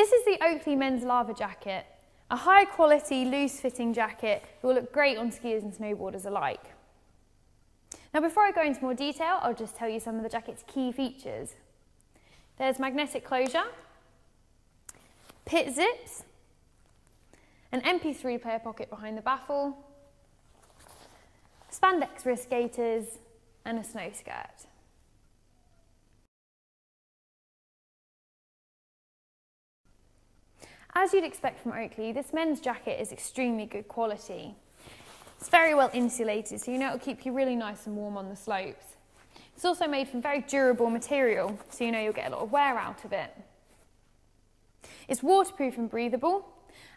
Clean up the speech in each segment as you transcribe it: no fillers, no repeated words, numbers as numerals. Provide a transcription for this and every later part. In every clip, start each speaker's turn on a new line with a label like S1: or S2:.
S1: This is the Oakley Mens Lava Jacket, a high quality, loose fitting jacket that will look great on skiers and snowboarders alike. Now before I go into more detail, I'll just tell you some of the jacket's key features. There's magnetic closure, pit zips, an Mp3 player pocket behind the baffle, Spandex wrist gaiters, and a snow skirt. As you'd expect from Oakley, this men's jacket is extremely good quality. It's very well insulated, so you know it'll keep you really nice and warm on the slopes. It's also made from very durable material, so you know you'll get a lot of wear out of it. It's waterproof and breathable,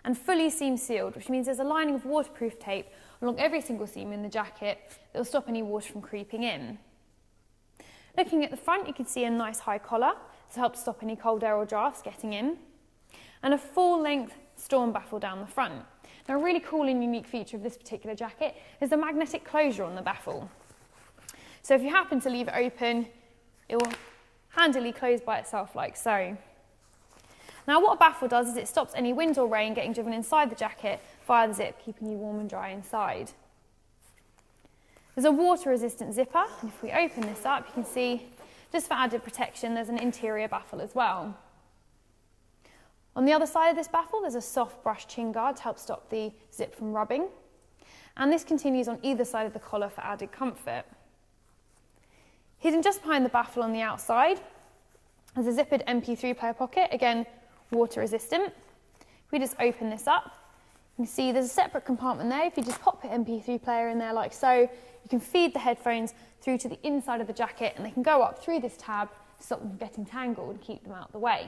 S1: and fully seam sealed, which means there's a lining of waterproof tape along every single seam in the jacket that will stop any water from creeping in. Looking at the front, you can see a nice high collar to help stop any cold air or drafts getting in, and a full-length storm baffle down the front. Now, a really cool and unique feature of this particular jacket is the magnetic closure on the baffle. So if you happen to leave it open, it will handily close by itself like so. Now what a baffle does is it stops any wind or rain getting driven inside the jacket via the zip, keeping you warm and dry inside. There's a water-resistant zipper, and if we open this up, you can see, just for added protection, there's an interior baffle as well. On the other side of this baffle, there's a soft brush chin guard to help stop the zip from rubbing, and this continues on either side of the collar for added comfort. Hidden just behind the baffle on the outside, there's a zippered Mp3 player pocket, again, water resistant. If we just open this up, you can see there's a separate compartment there. If you just pop your Mp3 player in there like so, you can feed the headphones through to the inside of the jacket, and they can go up through this tab to stop them from getting tangled and keep them out of the way.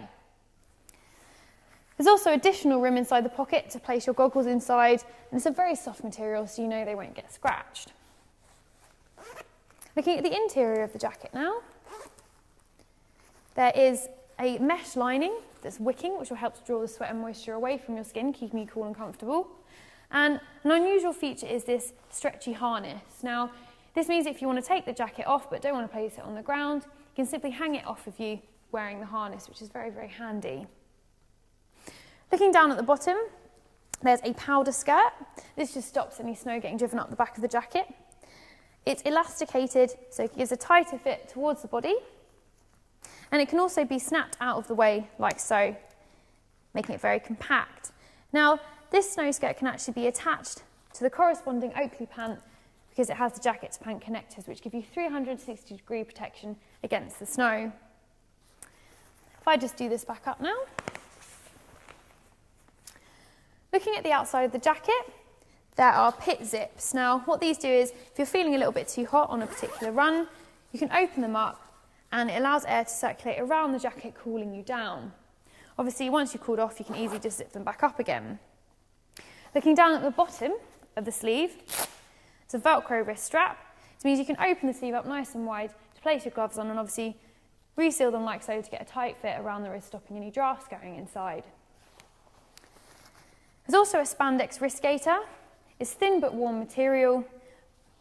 S1: There's also additional room inside the pocket to place your goggles inside, and it's a very soft material, so you know they won't get scratched. Looking at the interior of the jacket now, there is a mesh lining that's wicking, which will help to draw the sweat and moisture away from your skin, keeping you cool and comfortable. And an unusual feature is this stretchy harness. Now, this means if you want to take the jacket off but don't want to place it on the ground, you can simply hang it off of you wearing the harness, which is very, very handy. Looking down at the bottom, there's a powder skirt. This just stops any snow getting driven up the back of the jacket. It's elasticated, so it gives a tighter fit towards the body. And it can also be snapped out of the way like so, making it very compact. Now, this snow skirt can actually be attached to the corresponding Oakley pant because it has the jacket to pant connectors, which give you 360-degree protection against the snow. If I just do this back up now. Looking at the outside of the jacket, there are pit zips. Now, what these do is, if you're feeling a little bit too hot on a particular run, you can open them up, and it allows air to circulate around the jacket, cooling you down. Obviously, once you've cooled off, you can easily just zip them back up again. Looking down at the bottom of the sleeve, it's a Velcro wrist strap. This means you can open the sleeve up nice and wide to place your gloves on and obviously reseal them like so to get a tight fit around the wrist, stopping any drafts going inside. There's also a Spandex wrist gaiter. It's thin but warm material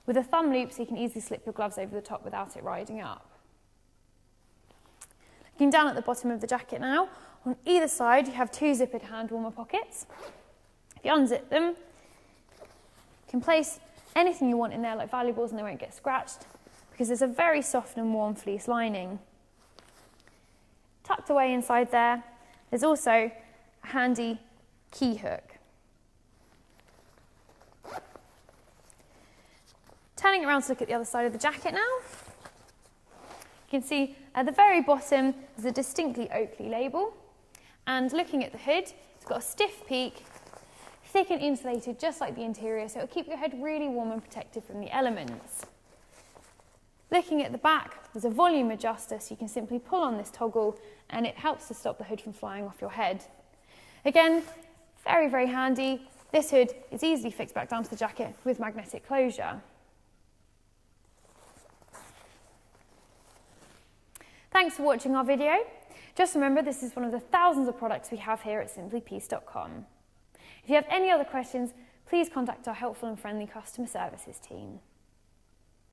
S1: with a thumb loop so you can easily slip your gloves over the top without it riding up. Looking down at the bottom of the jacket now, on either side you have two zippered hand warmer pockets. If you unzip them, you can place anything you want in there like valuables and they won't get scratched because there's a very soft and warm fleece lining. Tucked away inside there, there's also a handy key hook. Turning around to look at the other side of the jacket now, you can see at the very bottom there's a distinctly Oakley label, and looking at the hood, it's got a stiff peak, thick and insulated just like the interior, so it'll keep your head really warm and protected from the elements. Looking at the back, there's a volume adjuster, so you can simply pull on this toggle and it helps to stop the hood from flying off your head. Again, very, very handy. This hood is easily fixed back down to the jacket with magnetic closure. Thanks for watching our video. Just remember, this is one of the thousands of products we have here at simplypiece.com. If you have any other questions, please contact our helpful and friendly customer services team.